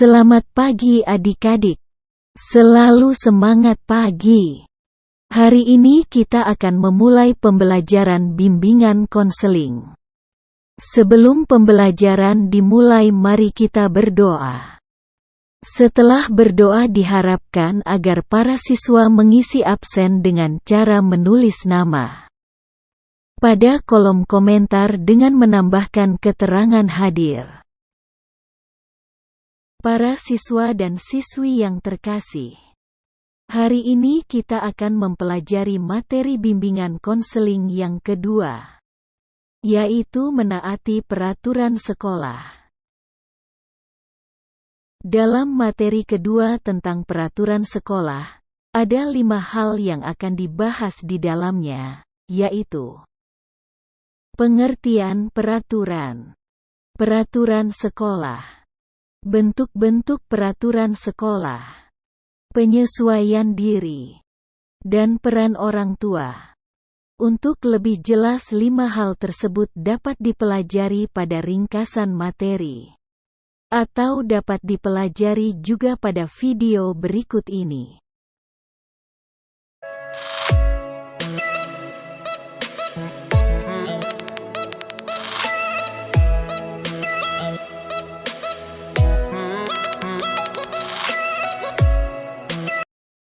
Selamat pagi adik-adik. Selalu semangat pagi. Hari ini kita akan memulai pembelajaran bimbingan konseling. Sebelum pembelajaran dimulai, mari kita berdoa. Setelah berdoa, diharapkan agar para siswa mengisi absen dengan cara menulis nama pada kolom komentar dengan menambahkan keterangan hadir. Para siswa dan siswi yang terkasih, hari ini kita akan mempelajari materi bimbingan konseling yang kedua, yaitu menaati peraturan sekolah. Dalam materi kedua tentang peraturan sekolah, ada 5 hal yang akan dibahas di dalamnya, yaitu pengertian peraturan, peraturan sekolah, bentuk-bentuk peraturan sekolah, penyesuaian diri, dan peran orang tua. Untuk lebih jelas, 5 hal tersebut dapat dipelajari pada ringkasan materi, atau dapat dipelajari juga pada video berikut ini.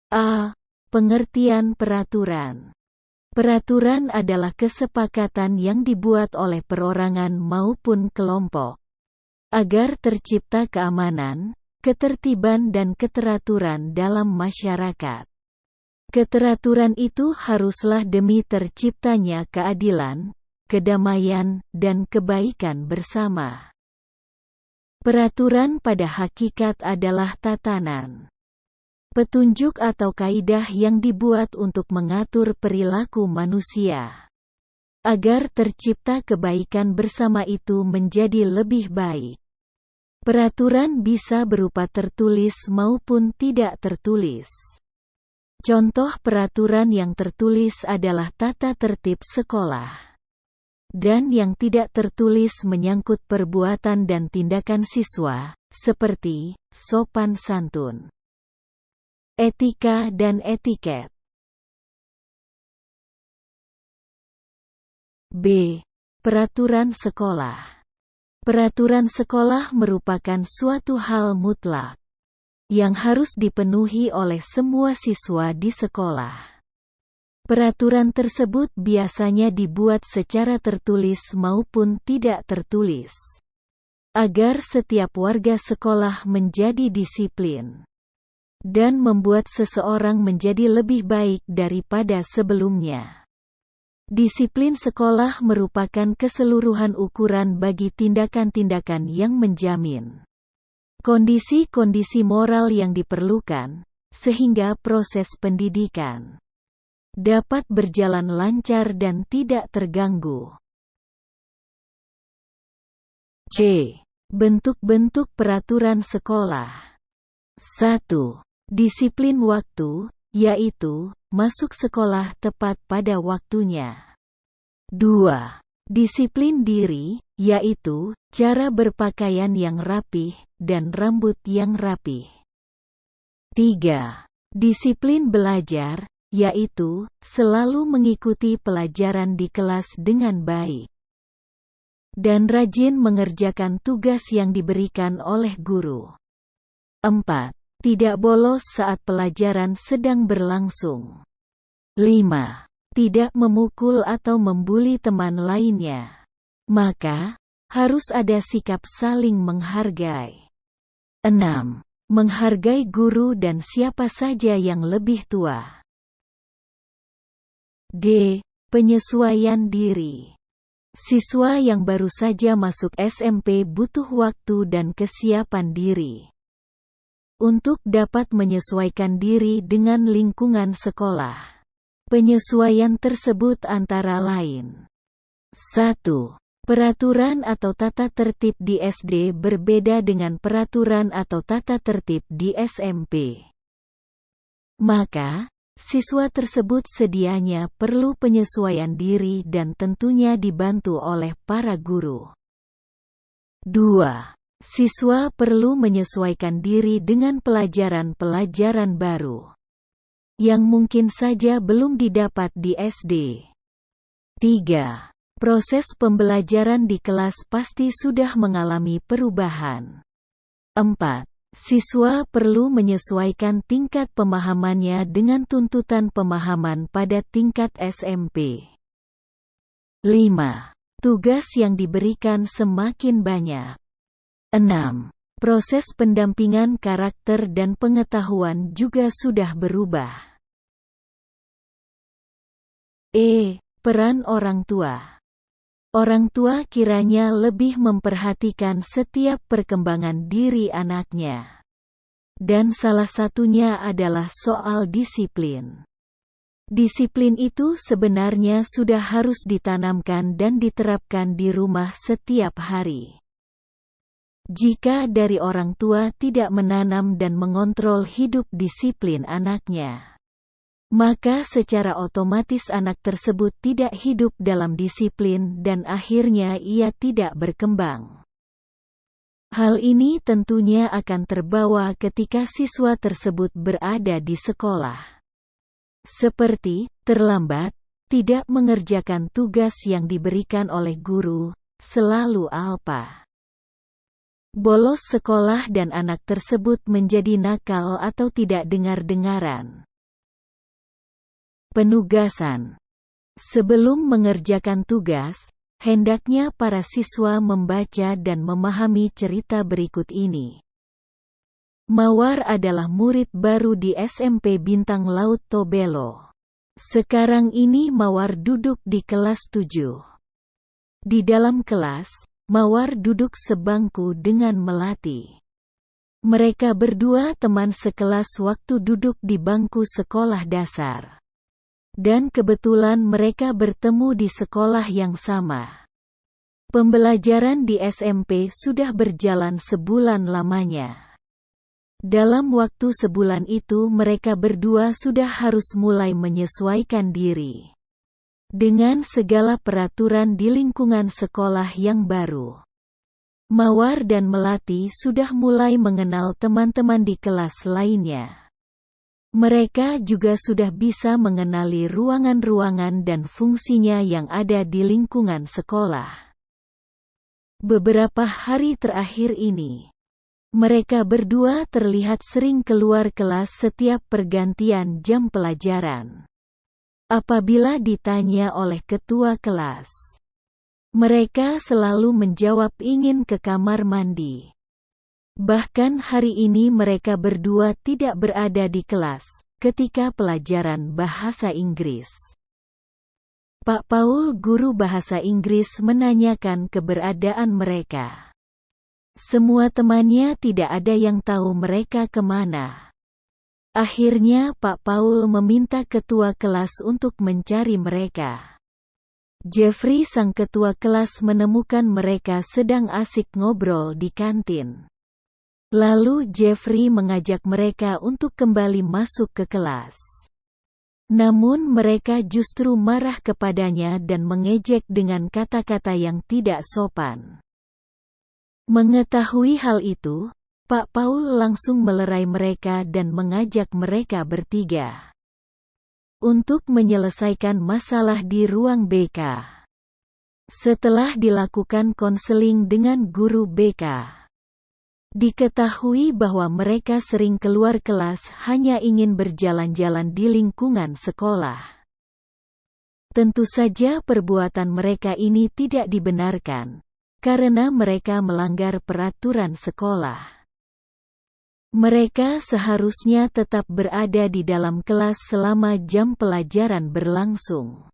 A. Pengertian peraturan. Peraturan adalah kesepakatan yang dibuat oleh perorangan maupun kelompok agar tercipta keamanan, ketertiban dan keteraturan dalam masyarakat. Keteraturan itu haruslah demi terciptanya keadilan, kedamaian, dan kebaikan bersama. Peraturan pada hakikat adalah tatanan, petunjuk atau kaidah yang dibuat untuk mengatur perilaku manusia agar tercipta kebaikan bersama itu menjadi lebih baik. Peraturan bisa berupa tertulis maupun tidak tertulis. Contoh peraturan yang tertulis adalah tata tertib sekolah, dan yang tidak tertulis menyangkut perbuatan dan tindakan siswa, seperti sopan santun, etika dan etiket. B. Peraturan sekolah. Peraturan sekolah merupakan suatu hal mutlak yang harus dipenuhi oleh semua siswa di sekolah. Peraturan tersebut biasanya dibuat secara tertulis maupun tidak tertulis, agar setiap warga sekolah menjadi disiplin dan membuat seseorang menjadi lebih baik daripada sebelumnya. Disiplin sekolah merupakan keseluruhan ukuran bagi tindakan-tindakan yang menjamin kondisi-kondisi moral yang diperlukan, sehingga proses pendidikan dapat berjalan lancar dan tidak terganggu. C. Bentuk-bentuk peraturan sekolah. 1. Disiplin waktu, yaitu masuk sekolah tepat pada waktunya. 2. Disiplin diri, yaitu cara berpakaian yang rapih dan rambut yang rapih. 3. Disiplin belajar, yaitu selalu mengikuti pelajaran di kelas dengan baik dan rajin mengerjakan tugas yang diberikan oleh guru. 4. Tidak bolos saat pelajaran sedang berlangsung. 5. Tidak memukul atau membuli teman lainnya. Maka, harus ada sikap saling menghargai. 6. Menghargai guru dan siapa saja yang lebih tua. D. Penyesuaian diri. Siswa yang baru saja masuk SMP butuh waktu dan kesiapan diri untuk dapat menyesuaikan diri dengan lingkungan sekolah. Penyesuaian tersebut antara lain: 1. Peraturan atau tata tertib di SD berbeda dengan peraturan atau tata tertib di SMP. Maka, siswa tersebut sedianya perlu penyesuaian diri dan tentunya dibantu oleh para guru. 2. Siswa perlu menyesuaikan diri dengan pelajaran-pelajaran baru yang mungkin saja belum didapat di SD. 3. Proses pembelajaran di kelas pasti sudah mengalami perubahan. 4. Siswa perlu menyesuaikan tingkat pemahamannya dengan tuntutan pemahaman pada tingkat SMP. 5. Tugas yang diberikan semakin banyak. 6. Proses pendampingan karakter dan pengetahuan juga sudah berubah. Peran orang tua. Orang tua kiranya lebih memperhatikan setiap perkembangan diri anaknya. Dan salah satunya adalah soal disiplin. Disiplin itu sebenarnya sudah harus ditanamkan dan diterapkan di rumah setiap hari. Jika dari orang tua tidak menanam dan mengontrol hidup disiplin anaknya, maka secara otomatis anak tersebut tidak hidup dalam disiplin dan akhirnya ia tidak berkembang. Hal ini tentunya akan terbawa ketika siswa tersebut berada di sekolah. Seperti terlambat, tidak mengerjakan tugas yang diberikan oleh guru, selalu alpa, bolos sekolah dan anak tersebut menjadi nakal atau tidak dengar-dengaran. Penugasan. Sebelum mengerjakan tugas, hendaknya para siswa membaca dan memahami cerita berikut ini. Mawar adalah murid baru di SMP Bintang Laut Tobelo. Sekarang ini Mawar duduk di kelas 7. Di dalam kelas, Mawar duduk sebangku dengan Melati. Mereka berdua teman sekelas waktu duduk di bangku sekolah dasar. Dan kebetulan mereka bertemu di sekolah yang sama. Pembelajaran di SMP sudah berjalan sebulan lamanya. Dalam waktu sebulan itu mereka berdua sudah harus mulai menyesuaikan diri dengan segala peraturan di lingkungan sekolah yang baru. Mawar dan Melati sudah mulai mengenal teman-teman di kelas lainnya. Mereka juga sudah bisa mengenali ruangan-ruangan dan fungsinya yang ada di lingkungan sekolah. Beberapa hari terakhir ini, mereka berdua terlihat sering keluar kelas setiap pergantian jam pelajaran. Apabila ditanya oleh ketua kelas, mereka selalu menjawab ingin ke kamar mandi. Bahkan hari ini mereka berdua tidak berada di kelas ketika pelajaran bahasa Inggris. Pak Paul, guru bahasa Inggris, menanyakan keberadaan mereka. Semua temannya tidak ada yang tahu mereka kemana. Akhirnya Pak Paul meminta ketua kelas untuk mencari mereka. Jeffrey, sang ketua kelas, menemukan mereka sedang asik ngobrol di kantin. Lalu Jeffrey mengajak mereka untuk kembali masuk ke kelas. Namun mereka justru marah kepadanya dan mengejek dengan kata-kata yang tidak sopan. Mengetahui hal itu, Pak Paul langsung melerai mereka dan mengajak mereka bertiga untuk menyelesaikan masalah di ruang BK. Setelah dilakukan konseling dengan guru BK, diketahui bahwa mereka sering keluar kelas hanya ingin berjalan-jalan di lingkungan sekolah. Tentu saja perbuatan mereka ini tidak dibenarkan, karena mereka melanggar peraturan sekolah. Mereka seharusnya tetap berada di dalam kelas selama jam pelajaran berlangsung.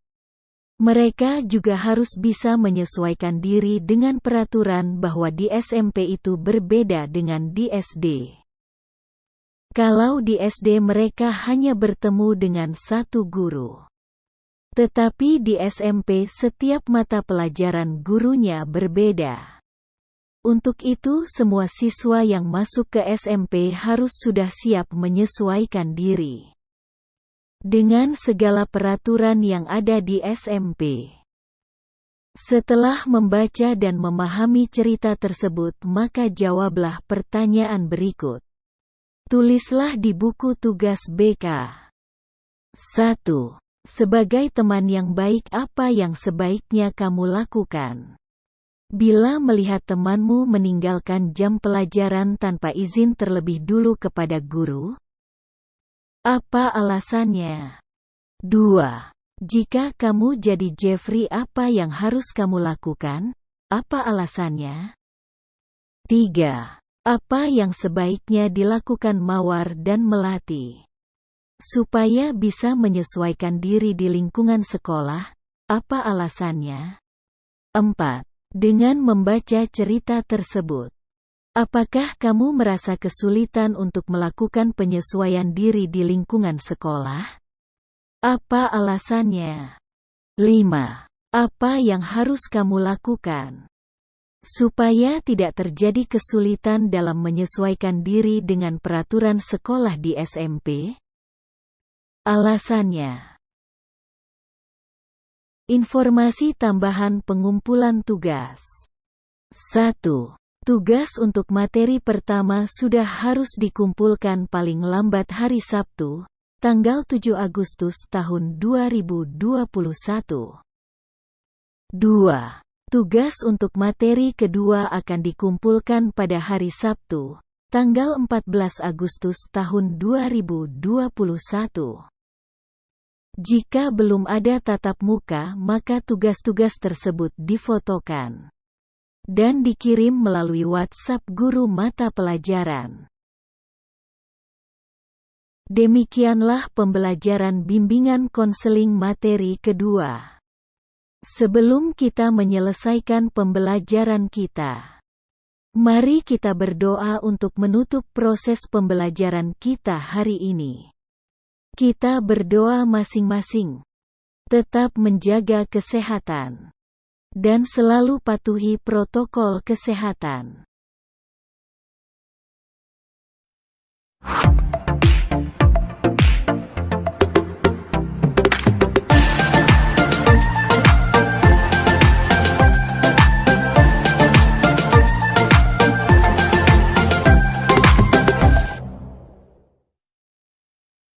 Mereka juga harus bisa menyesuaikan diri dengan peraturan bahwa di SMP itu berbeda dengan di SD. Kalau di SD mereka hanya bertemu dengan satu guru, tetapi di SMP setiap mata pelajaran gurunya berbeda. Untuk itu semua siswa yang masuk ke SMP harus sudah siap menyesuaikan diri dengan segala peraturan yang ada di SMP. Setelah membaca dan memahami cerita tersebut, maka jawablah pertanyaan berikut. Tulislah di buku tugas BK. 1. Sebagai teman yang baik, apa yang sebaiknya kamu lakukan? Bila melihat temanmu meninggalkan jam pelajaran tanpa izin terlebih dulu kepada guru, apa alasannya? 2. Jika kamu jadi Jeffrey, apa yang harus kamu lakukan? Apa alasannya? 3. Apa yang sebaiknya dilakukan Mawar dan Melati supaya bisa menyesuaikan diri di lingkungan sekolah? Apa alasannya? 4. Dengan membaca cerita tersebut, apakah kamu merasa kesulitan untuk melakukan penyesuaian diri di lingkungan sekolah? Apa alasannya? 5. Apa yang harus kamu lakukan supaya tidak terjadi kesulitan dalam menyesuaikan diri dengan peraturan sekolah di SMP? Alasannya. Informasi tambahan pengumpulan tugas. 1. Tugas untuk materi pertama sudah harus dikumpulkan paling lambat hari Sabtu, tanggal 7 Agustus tahun 2021. 2. Tugas untuk materi kedua akan dikumpulkan pada hari Sabtu, tanggal 14 Agustus tahun 2021. Jika belum ada tatap muka, maka tugas-tugas tersebut difotokan dan dikirim melalui WhatsApp guru mata pelajaran. Demikianlah pembelajaran bimbingan konseling materi kedua. Sebelum kita menyelesaikan pembelajaran kita, mari kita berdoa untuk menutup proses pembelajaran kita hari ini. Kita berdoa masing-masing. Tetap menjaga kesehatan dan selalu patuhi protokol kesehatan.